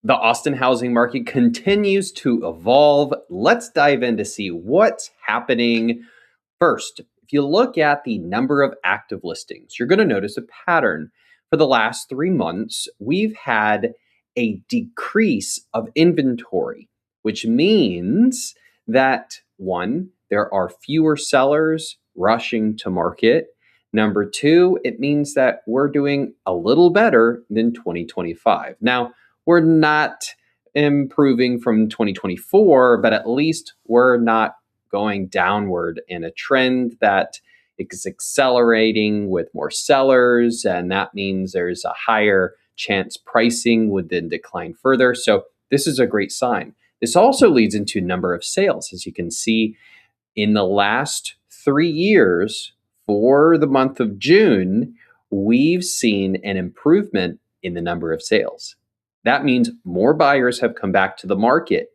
The Austin housing market continues to evolve. Let's dive in to see what's happening. First, if you look at the number of active listings, you're going to notice a pattern. For the last 3 months, we've had a decrease of inventory, which means that one, there are fewer sellers rushing to market. Number two, it means that we're doing a little better than 2025. Now, we're not improving from 2024, but at least we're not going downward in a trend that is accelerating with more sellers, and that means there's a higher chance pricing would then decline further. So this is a great sign. This also leads into number of sales. As you can see, in the last 3 years, for the month of June, we've seen an improvement in the number of sales. That means more buyers have come back to the market.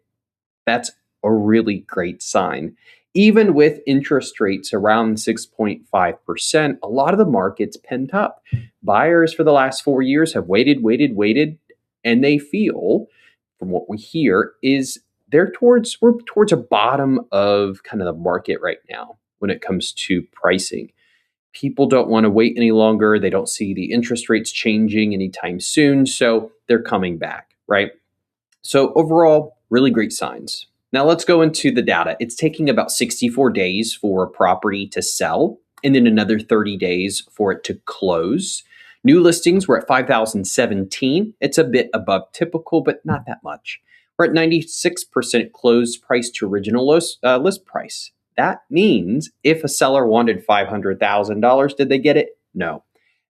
That's a really great sign. Even with interest rates around 6.5%, a lot of the market's pent up. Buyers for the last 4 years have waited, and they feel, from what we hear, is we're towards a bottom of kind of the market right now when it comes to pricing. People don't want to wait any longer. They don't see the interest rates changing anytime soon, so they're coming back, right? So overall, really great signs. Now let's go into the data. It's taking about 64 days for a property to sell, and then another 30 days for it to close. New listings were at 5,017. It's a bit above typical, but not that much. We're at 96% closed price to original list price. That means if a seller wanted $500,000, did they get it? No.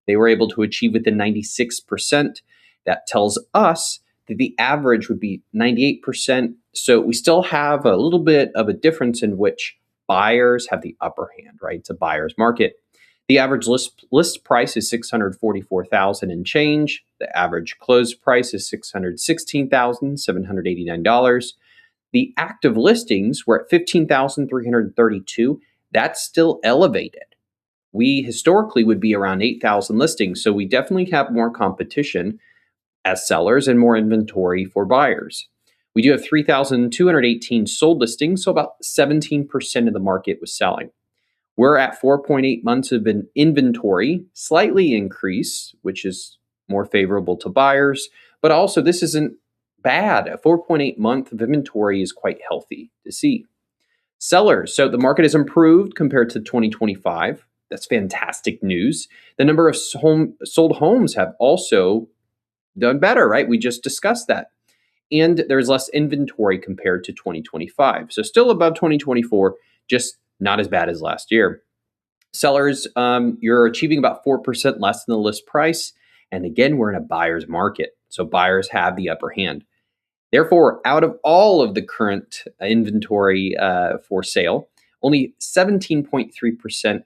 They were able to achieve within 96%. That tells us that the average would be 98%. So we still have a little bit of a difference in which buyers have the upper hand, right? It's a buyer's market. The average list price is $644,000 and change. The average close price is $616,789. The active listings were at 15,332. That's still elevated. We historically would be around 8,000 listings, so we definitely have more competition as sellers and more inventory for buyers. We do have 3,218 sold listings, so about 17% of the market was selling. We're at 4.8 months of an inventory, slightly increased, which is more favorable to buyers, but also this isn't bad. A 4.8 month of inventory is quite healthy to see. Sellers, so the market has improved compared to 2025. That's fantastic news. The number of sold homes have also done better, right? We just discussed that. And there's less inventory compared to 2025. So still above 2024, just not as bad as last year. Sellers, you're achieving about 4% less than the list price. And again, we're in a buyer's market. So buyers have the upper hand. Therefore, out of all of the current inventory for sale, only 17.3%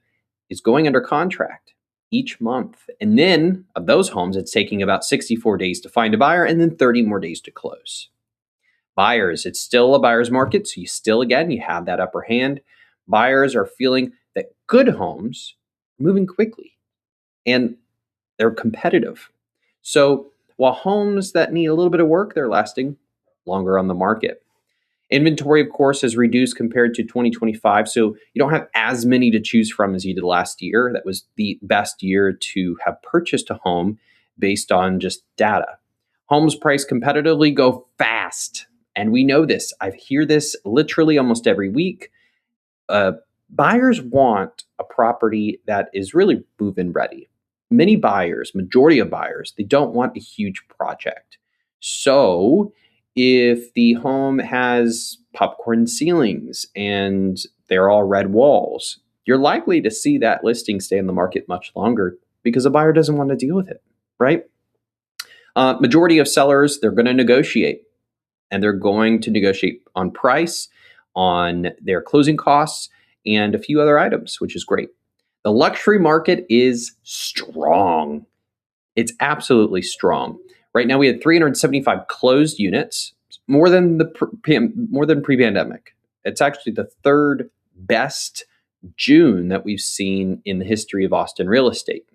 is going under contract each month. And then of those homes, it's taking about 64 days to find a buyer and then 30 more days to close. Buyers, it's still a buyer's market. So you have that upper hand. Buyers are feeling that good homes are moving quickly and they're competitive. So while homes that need a little bit of work, they're lasting longer on the market. Inventory, of course, has reduced compared to 2025, so you don't have as many to choose from as you did last year. That was the best year to have purchased a home based on just data. Homes priced competitively go fast, and we know this. I hear this literally almost every week. Buyers want a property that is really move-in ready. Many buyers, majority of buyers, they don't want a huge project. So if the home has popcorn ceilings and they're all red walls, you're likely to see that listing stay in the market much longer because a buyer doesn't want to deal with it, right? Majority of sellers, they're going to negotiate, and they're going to negotiate on price, on their closing costs, and a few other items, which is great. The luxury market is strong. It's absolutely strong. Right now, we had 375 closed units, more than pre-pandemic. It's actually the third best June that we've seen in the history of Austin real estate.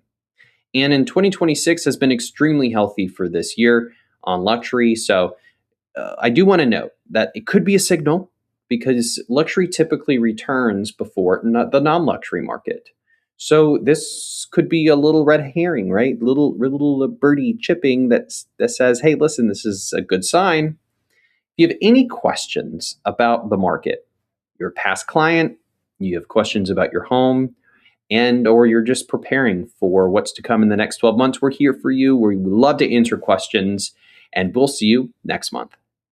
And in 2026 has been extremely healthy for this year on luxury. So I do want to note that it could be a signal because luxury typically returns before the non-luxury market. So this could be a little red herring, right? Little birdie chipping that says, "Hey, listen, this is a good sign." If you have any questions about the market, you're a past client, you have questions about your home, and or you're just preparing for what's to come in the next 12 months, we're here for you. We would love to answer questions, and we'll see you next month.